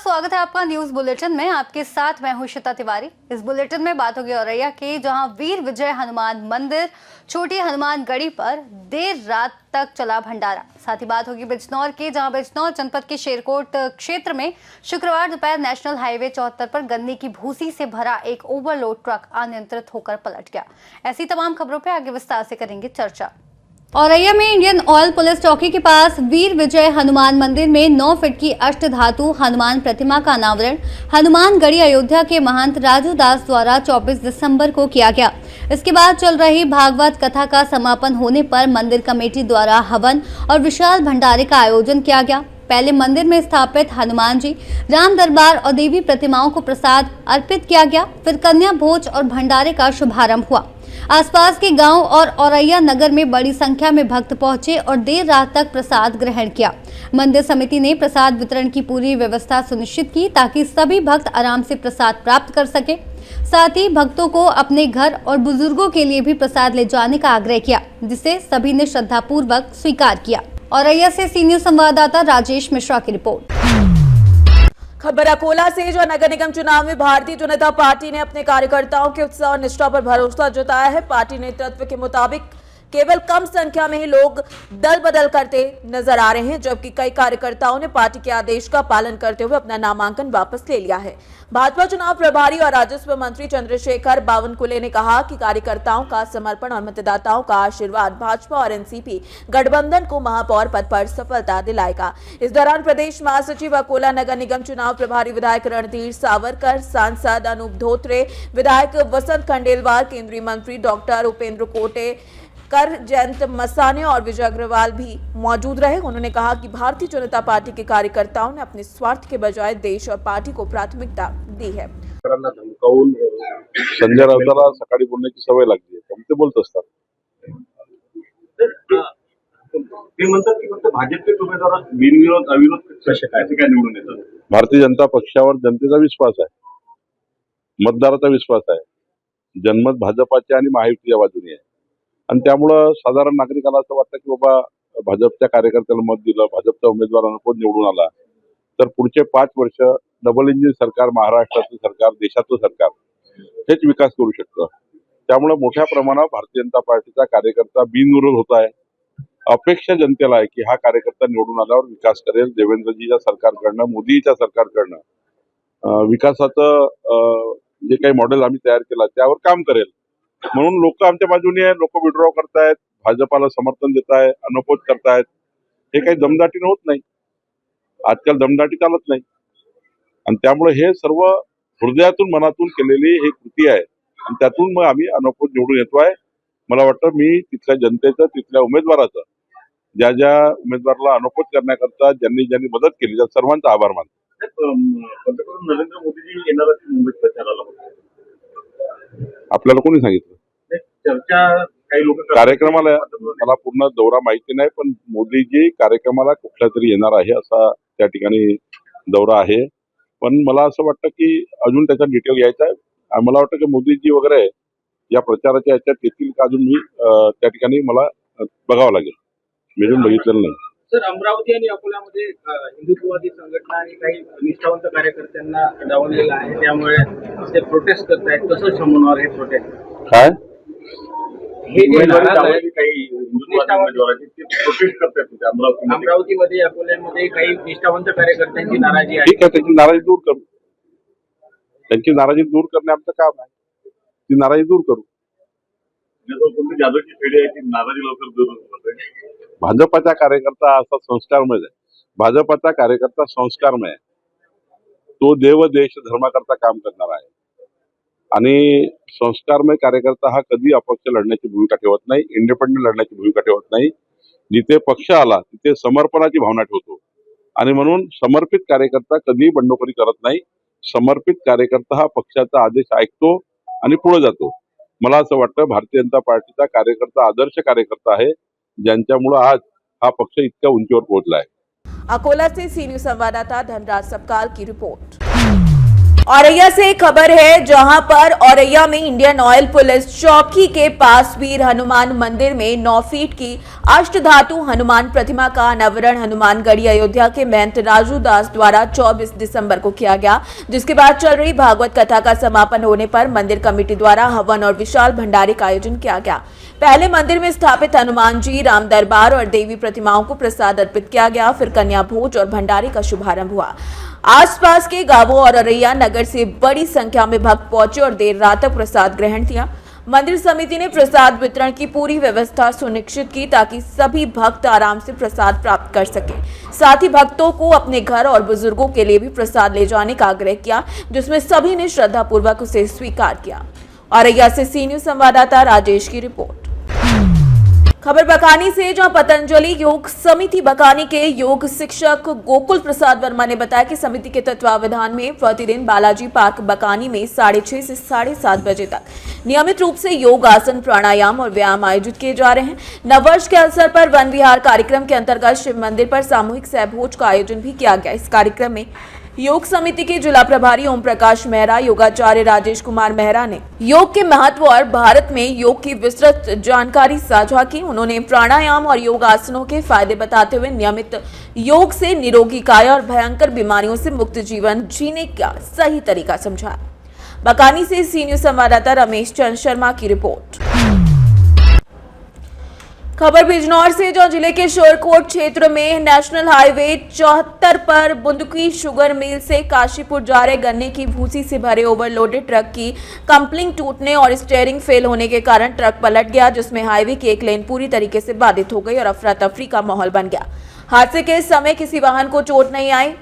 स्वागत है आपका न्यूज बुलेटिन में। आपके साथ मैं हूं श्वेता तिवारी। इस बुलेटिन में बात होगी औरैया की, जहां वीर विजय हनुमान मंदिर छोटी हनुमान गढ़ी पर देर रात तक चला भंडारा। साथ ही बात होगी बिजनौर की, जहां बिजनौर जनपद के शेरकोट क्षेत्र में शुक्रवार दोपहर नेशनल हाईवे 74 पर गन्ने की भूसी से भरा एक ओवरलोड ट्रक अनियंत्रित होकर पलट गया। ऐसी तमाम खबरों पर आगे विस्तार से करेंगे चर्चा। औरैया में इंडियन ऑयल पुलिस चौकी के पास वीर विजय हनुमान मंदिर में 9 फीट की अष्टधातु हनुमान प्रतिमा का अनावरण हनुमान गढ़ी अयोध्या के महंत राजू दास द्वारा 24 दिसंबर को किया गया। इसके बाद चल रही भागवत कथा का समापन होने पर मंदिर कमेटी द्वारा हवन और विशाल भंडारे का आयोजन किया गया। पहले मंदिर में स्थापित हनुमान जी, राम दरबार और देवी प्रतिमाओं को प्रसाद अर्पित किया गया। फिर कन्या भोज और भंडारे का शुभारंभ हुआ। आसपास के गांव और औरैया नगर में बड़ी संख्या में भक्त पहुंचे और देर रात तक प्रसाद ग्रहण किया। मंदिर समिति ने प्रसाद वितरण की पूरी व्यवस्था सुनिश्चित की ताकि सभी भक्त आराम से प्रसाद प्राप्त कर सके। साथ ही भक्तों को अपने घर और बुजुर्गों के लिए भी प्रसाद ले जाने का आग्रह किया, जिसे सभी ने श्रद्धापूर्वक स्वीकार किया। औरैया से सीनियर संवाददाता राजेश मिश्रा की रिपोर्ट। खबर अकोला से, जो नगर निगम चुनाव में भारतीय जनता पार्टी ने अपने कार्यकर्ताओं के उत्साह और निष्ठा पर भरोसा जताया है। पार्टी नेतृत्व के मुताबिक केवल कम संख्या में ही लोग दल बदल करते नजर आ रहे हैं, जबकि कई कार्यकर्ताओं ने पार्टी के आदेश का पालन करते हुए अपना नामांकन वापस ले लिया है। भाजपा चुनाव प्रभारी और राजस्व मंत्री चंद्रशेखर बावनकुले ने कहा कि कार्यकर्ताओं का समर्पण और मतदाताओं का आशीर्वाद भाजपा और एनसीपी गठबंधन को महापौर पद पर सफलता दिलाएगा। इस दौरान प्रदेश महासचिव अकोला नगर निगम चुनाव प्रभारी विधायक रणधीर सावरकर, सांसद अनूप धोत्रे, विधायक वसंत खंडेलवाल, केंद्रीय मंत्री डॉक्टर उपेंद्र कोटे, कर जयंत मसाने और विजय अग्रवाल भी मौजूद रहे। उन्होंने कहा कि भारतीय जनता पार्टी के कार्यकर्ताओं ने अपने स्वार्थ के बजाय देश और पार्टी को प्राथमिकता दी है। संजय राऊताला सकाळी बोलण्याची सवय लागली आहे, ते बोलत असतात। ते म्हणतात की फक्त भाजपचे उमेदवार बिनविरोध अविरोध कसे काय निवडून येतात। भारतीय जनता पक्षावर जनतेचा विश्वास आहे, मतदाराचा विश्वास आहे। जनमत भाजपाच्या आणि महायुतीच्या बाजूने आहे आणि त्यामुळे साधारण नागरिकाला असं वाटतं की बाबा भाजपच्या कार्यकर्त्याला मत दिलं, भाजपचा उमेदवार अनुकूल निवडून आला तर पुढचे 5 वर्ष डबल इंजिन सरकार, महाराष्ट्राचं सरकार, देशाचं सरकार हेच विकास करू शकतं। त्यामुळे मोठ्या प्रमाणावर भारतीय जनता पार्टीचा कार्यकर्ता बिनविरोध होत आहे। अपेक्षा जनतेला आहे की हा कार्यकर्ता निवडून आल्यावर विकास करेल, देवेंद्रजीच्या सरकारकडनं, मोदीच्या सरकारकडनं विकासाचं जे काही मॉडेल आम्ही तयार केला त्यावर काम करेल। म्हणून लोक आमच्या बाजूने आहे, लोक विड्रॉ करतायत, भाजपाला समर्थन देत आहेत, अनपोज करतायत। हे काही दमदाटीने होत नाही, आजकाल दमदाटी चालत नाही आणि त्यामुळे हे सर्व हृदयातून मनातून केलेली ही कृती आहे आणि त्यातून मग आम्ही अनपोज निवडून येतोय। मला वाटतं मी तिथल्या जनतेचं, तिथल्या उमेदवाराचं, ज्या ज्या उमेदवाराला अनपोज करण्याकरता ज्यांनी मदत केली त्या सर्वांचा आभार मानतो। पंतप्रधान नरेंद्र मोदीजी येणार आहेत मुंबईत प्रचाराला, आपल्याला कोणी सांगितलं? चर्चा काही लोक कार्यक्रमाला, मला पूर्ण दौरा माहिती नाही, पण मोदीजी कार्यक्रमाला कुठल्या तरी येणार आहे असा त्या ठिकाणी दौरा आहे। पण मला असं वाटतं की अजून त्याचा डिटेल घ्यायचा आहे। मला वाटतं की मोदीजी वगैरे या प्रचाराच्या याच्यात येतील का अजून मी त्या ठिकाणी मला बघावं लागेल, मी अजून बघितलेलं नाही। सर, अमरावती आणि अकोल्यामध्ये हिंदुत्ववादी संघटना आणि काही निष्ठावंत कार्यकर्त्यांना डावललेलं आहे, त्यामुळे ते प्रोटेस्ट करतायत। कसं समजणार हे प्रोटेस्ट? काय काही प्रोटेस्ट करतायत अमरावतीमध्ये, अकोल्यामध्ये काही निष्ठावंत कार्यकर्त्यांची नाराजी आहे। ठीक आहे, त्यांची नाराजी दूर करू, त्यांची नाराजी दूर करणे आमचं काम आहे, ती नाराजी दूर करू। जादूची फेडी आहे ती नाराजी लवकर दूर होते। भाजपाचा कार्यकर्ता असा संस्कारमय आहे, भाजपाचा कार्यकर्ता संस्कारमय आहे, तो देव देश धर्माकरता काम करणार आहे आणि संस्कारमय कार्यकर्ता हा कधी अपक्ष लढण्याची भूमिका ठेवत नाही, इंडिपेंडेंट लढण्याची भूमिका ठेवत नाही। जिथे पक्ष आला तिथे समर्पणाची भावना ठेवतो आणि म्हणून समर्पित कार्यकर्ता कधी बंडखोरी करत नाही। समर्पित कार्यकर्ता हा पक्षाचा आदेश ऐकतो आणि पुढे जातो। मला असं वाटतं भारतीय जनता पार्टीचा कार्यकर्ता आदर्श कार्यकर्ता आहे, ज्यांच्यामुळे आज हा पक्ष इतक्या उंचीवर पोहोचला आहे। अकोला से सीनियर संवाददाता धनराज सबकाल की रिपोर्ट। औरैया से एक खबर है जहां पर औरैया में इंडियन ऑयल पुलिस चौकी के पास वीर हनुमान मंदिर में 9 फीट की अष्टधातु हनुमान प्रतिमा का अनावरण हनुमानगढ़ी अयोध्या के महंत राजू दास द्वारा 24 दिसंबर को किया गया, जिसके बाद चल रही भागवत कथा का समापन होने पर मंदिर कमेटी द्वारा हवन और विशाल भंडारे का आयोजन किया गया। पहले मंदिर में स्थापित हनुमान जी, राम दरबार और देवी प्रतिमाओं को प्रसाद अर्पित किया गया, फिर कन्या भोज और भंडारे का शुभारंभ हुआ। आसपास के गांवों और औरैया नगर से बड़ी संख्या में भक्त पहुंचे और देर रात तक प्रसाद ग्रहण किया। मंदिर समिति ने प्रसाद वितरण की पूरी व्यवस्था सुनिश्चित की ताकि सभी भक्त आराम से प्रसाद प्राप्त कर सके। साथ ही भक्तों को अपने घर और बुजुर्गों के लिए भी प्रसाद ले जाने का आग्रह किया, जिसमें सभी ने श्रद्धापूर्वक उसे स्वीकार किया। औरैया से सी न्यूज संवाददाता राजेश की रिपोर्ट। खबर बकानी से, जहां पतंजलि योग समिति बकानी के योग शिक्षक गोकुल प्रसाद वर्मा ने बताया कि समिति के तत्वावधान में प्रतिदिन बालाजी पार्क बकानी में 6:30 से 7:30 बजे तक नियमित रूप से योग, आसन, प्राणायाम और व्यायाम आयोजित किए जा रहे हैं। नववर्ष के अवसर पर वन विहार कार्यक्रम के अंतर्गत शिव मंदिर पर सामूहिक सहभोज का आयोजन भी किया गया। इस कार्यक्रम में योग समिति के जिला प्रभारी ओम प्रकाश मेहरा, योगाचार्य राजेश कुमार मेहरा ने योग के महत्व और भारत में योग की विस्तृत जानकारी साझा की। उन्होंने प्राणायाम और योग आसनों के फायदे बताते हुए नियमित योग से निरोगी काया और भयंकर बीमारियों से मुक्त जीवन जीने का सही तरीका समझाया। बकानी से सी न्यूज संवाददाता रमेश चंद्र शर्मा की रिपोर्ट। खबर बिजनौर से, जो जिले के शोरकोट क्षेत्र में नेशनल हाईवे 74 पर बुंदकी शुगर मिल से काशीपुर जा रहे गन्ने की भूसी से भरे ओवरलोडेड ट्रक की कंपलिंग टूटने और स्टीयरिंग फेल होने के कारण ट्रक पलट गया, जिसमें हाईवे की एक लेन पूरी तरीके से बाधित हो गई और अफरा तफरी का माहौल बन गया। हादसे के समय किसी वाहन को चोट नहीं आई।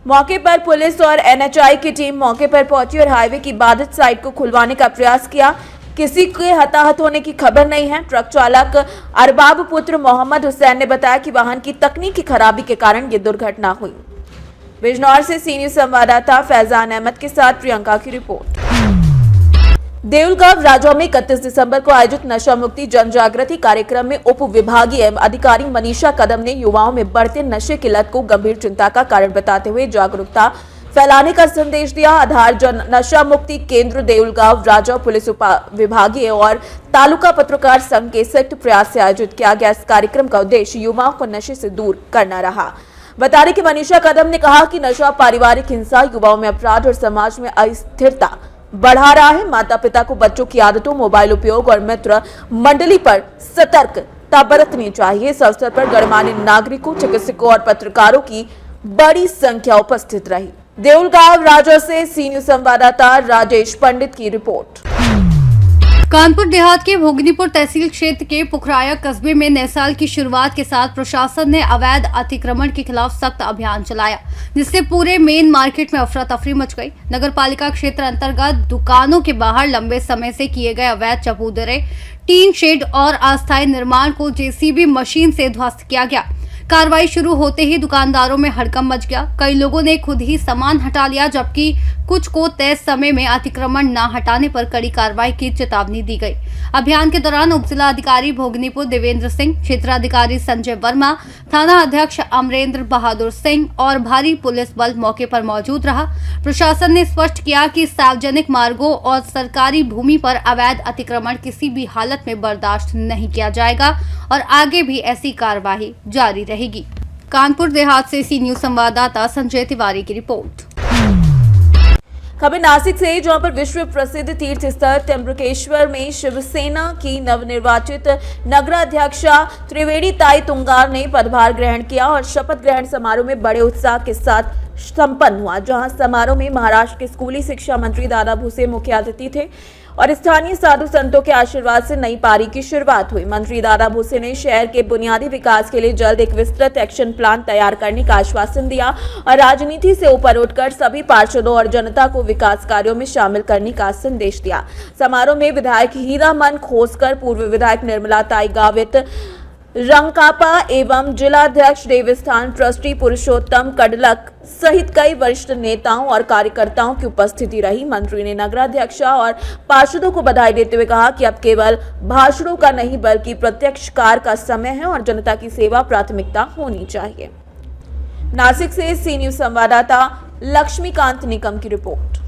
मौके पर पुलिस और NHI की टीम मौके पर पहुंची और हाईवे की बाधित साइड को खुलवाने का प्रयास किया। किसी के हताहत होने की खबर नहीं है। ट्रक चालक अरबाब पुत्र मोहम्मद हुसैन ने बताया कि वाहन की तकनीकी खराबी के कारण ये दुर्घटना हुई। बिजनौर से सी न्यूज संवाददाता फैजान अहमद के साथ प्रियंका की रिपोर्ट। देउलगांव राजौर में 31 दिसंबर को आयोजित नशा मुक्ति जन जागृति कार्यक्रम में उप विभागीय अधिकारी मनीषा कदम ने युवाओं में बढ़ते नशे की लत को गंभीर चिंता का कारण बताते हुए जागरूकता फैलाने का संदेश दिया। आधार जन नशा मुक्ति केंद्र देउलगांव राजौर पुलिस उप विभागीय और तालुका पत्रकार संघ के संयुक्त प्रयास से आयोजित किया गया। इस कार्यक्रम का उद्देश्य युवाओं को नशे से दूर करना रहा। बता दें कि मनीषा कदम ने कहा कि नशा पारिवारिक हिंसा, युवाओं में अपराध और समाज में अस्थिरता बढ़ा रहा है। माता पिता को बच्चों की आदतों, मोबाइल उपयोग और मित्र मंडली पर सतर्कता बरतनी चाहिए। इस अवसर पर गणमान्य नागरिकों, चिकित्सकों और पत्रकारों की बड़ी संख्या उपस्थित रही। देउलगांव राजौर से सी न्यूज संवाददाता राजेश पंडित की रिपोर्ट। कानपुर देहात के भोगनीपुर तहसील क्षेत्र के पुखराया कस्बे में नए साल की शुरुआत के साथ प्रशासन ने अवैध अतिक्रमण के खिलाफ सख्त अभियान चलाया, जिससे पूरे मेन मार्केट में अफरा तफरी मच गई। नगर पालिका क्षेत्र अंतर्गत दुकानों के बाहर लंबे समय से किए गए अवैध चबूतरे, टीन शेड और अस्थायी निर्माण को JCB मशीन से ध्वस्त किया गया। कार्रवाई शुरू होते ही दुकानदारों में हड़कंप मच गया। कई लोगों ने खुद ही सामान हटा लिया, जबकि कुछ को तय समय में अतिक्रमण न हटाने पर कड़ी कार्रवाई की चेतावनी दी गई। अभियान के दौरान उप जिला अधिकारी भोगनीपुर देवेंद्र सिंह, क्षेत्राधिकारी संजय वर्मा, थाना अध्यक्ष अमरेंद्र बहादुर सिंह और भारी पुलिस बल मौके पर मौजूद रहा। प्रशासन ने स्पष्ट किया कि सार्वजनिक मार्गों और सरकारी भूमि पर अवैध अतिक्रमण किसी भी हालत में बर्दाश्त नहीं किया जाएगा और आगे भी ऐसी कार्रवाई जारी रहेगी। कानपुर देहात से सी न्यूज संवाददाता संजय तिवारी की रिपोर्ट। खबर नासिक से, जहां पर विश्व प्रसिद्ध तीर्थ स्थल त्र्यंबकेश्वर में शिवसेना की नवनिर्वाचित नगराध्यक्षा त्रिवेणी ताई तुंगार ने पदभार ग्रहण किया और शपथ ग्रहण समारोह में बड़े उत्साह के साथ संपन्न हुआ। जहां समारोह में महाराष्ट्र के स्कूली शिक्षा मंत्री दादा भुसे मुख्य अतिथि थे और स्थानीय साधु संतों के आशीर्वाद से नई पारी की शुरुआत हुई। मंत्री दादा भुसे ने शहर के बुनियादी विकास के लिए जल्द एक विस्तृत एक्शन प्लान तैयार करने का आश्वासन दिया और राजनीति से ऊपर उठकर सभी पार्षदों और जनता को विकास कार्यों में शामिल करने का संदेश दिया। समारोह में विधायक हीरामन खोसकर, पूर्व विधायक निर्मला ताई गावित, रंकापा एवं जिलाध्यक्ष देवस्थान ट्रस्टी पुरुषोत्तम कडलक सहित कई वरिष्ठ नेताओं और कार्यकर्ताओं की उपस्थिति रही। मंत्री ने नगराध्यक्षा और पार्षदों को बधाई देते हुए कहा कि अब केवल भाषणों का नहीं बल्कि प्रत्यक्ष कार्य का समय है और जनता की सेवा प्राथमिकता होनी चाहिए। नासिक से सी न्यूज संवाददाता लक्ष्मीकांत निकम की रिपोर्ट।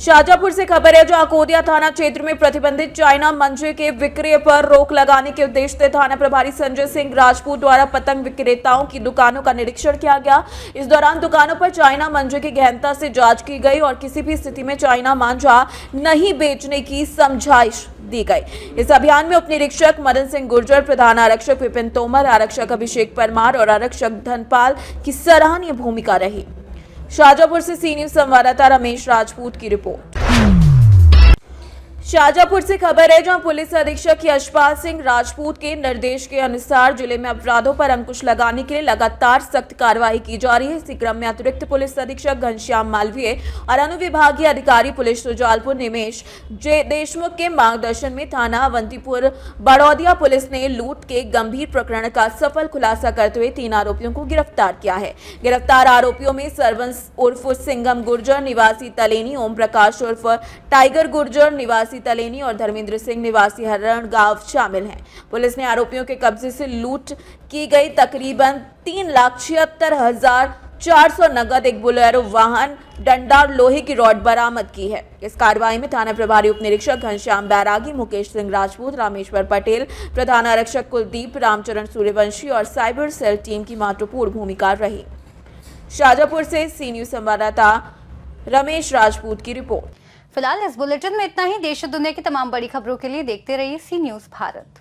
शाजापुर से खबर है, जहां कोदिया थाना क्षेत्र में प्रतिबंधित चाइना मंजे के विक्रय पर रोक लगाने के उद्देश्य से थाना प्रभारी संजय सिंह राजपूत द्वारा पतंग विक्रेताओं की दुकानों का निरीक्षण किया गया। इस दौरान दुकानों पर चाइना मंजे की गहनता से जांच की गई और किसी भी स्थिति में चाइना मांझा नहीं बेचने की समझाइश दी गई। इस अभियान में उप निरीक्षक मदन सिंह गुर्जर, प्रधान आरक्षक विपिन तोमर, आरक्षक अभिषेक परमार और आरक्षक धनपाल की सराहनीय भूमिका रही। शाजापुर से सी न्यूज संवाददाता रमेश राजपूत की रिपोर्ट। शाजापुर से खबर है, जहां पुलिस अधीक्षक यशपाल सिंह राजपूत के निर्देश के अनुसार जिले में अपराधों पर अंकुश लगाने के लिए लगातार सख्त कार्रवाई की जा रही है। इसी क्रम में अतिरिक्त पुलिस अधीक्षक घनश्याम मालवीय और अनुविभागीय अधिकारी पुलिस सुजालपुर निमेश जे देशमुख के मार्गदर्शन में थाना अवंतीपुर बड़ौदिया पुलिस ने लूट के गंभीर प्रकरण का सफल खुलासा करते हुए 3 आरोपियों को गिरफ्तार किया है। गिरफ्तार आरोपियों में सरवंश उर्फ सिंगम गुर्जर निवासी तलेनी, ओम प्रकाश उर्फ टाइगर गुर्जर निवासी तलेनी और धर्मेंद्र सिंह निवासी हरण गांव शामिल हैं। पुलिस ने आरोपियों के कब्जे से लूट की गई तकरीबन 3,76,400 नगद, एक बोलेरो वाहन, डंडा और लोहे की रॉड बरामद की है। इस कार्रवाई में थाना प्रभारी उप निरीक्षक घनश्याम बैरागी, मुकेश सिंह राजपूत, रामेश्वर पटेल, प्रधान आरक्षक कुलदीप, रामचरण सूर्यवंशी और साइबर सेल टीम की महत्वपूर्ण भूमिका रही। शाजापुर से सी न्यूज संवाददाता रमेश राजपूत की रिपोर्ट। फिलहाल इस बुलेटिन में इतना ही। देश और दुनिया की तमाम बड़ी खबरों के लिए देखते रहिए सी न्यूज भारत।